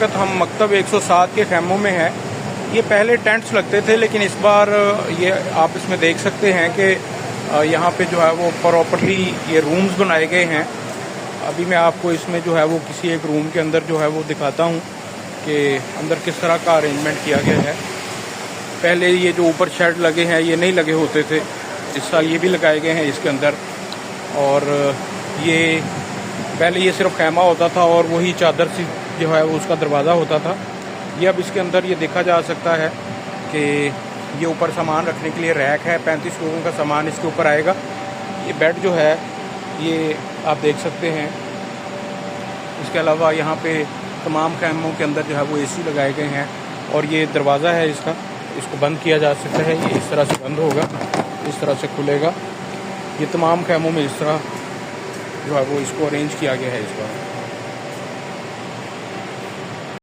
वक्त हम मकतब 107 के खैमों में हैं। ये पहले टेंट्स लगते थे, लेकिन इस बार ये आप इसमें देख सकते हैं कि यहाँ पे जो है वो प्रॉपर्ली ये रूम्स बनाए गए हैं। अभी मैं आपको इसमें जो है वो किसी एक रूम के अंदर जो है वो दिखाता हूँ कि अंदर किस तरह का अरेंजमेंट किया गया है। पहले ये जो ऊपर शेड लगे हैं ये नहीं लगे होते थे, इस साल ये भी लगाए गए हैं इसके अंदर। और ये पहले ये सिर्फ खैमा होता था और वही चादर सी जो है वो उसका दरवाज़ा होता था। ये अब इसके अंदर ये देखा जा सकता है कि ये ऊपर सामान रखने के लिए रैक है, 35 लोगों का सामान इसके ऊपर आएगा। ये बेड जो है ये आप देख सकते हैं। इसके अलावा यहाँ पे तमाम खैमों के अंदर जो है वो एसी लगाए गए हैं और ये दरवाज़ा है इसका, इसको बंद किया जा सकता है। ये इस तरह से बंद होगा, इस तरह से खुलेगा। ये तमाम खैमों में इस तरह जो है वो इसको अरेंज किया गया है इस बार।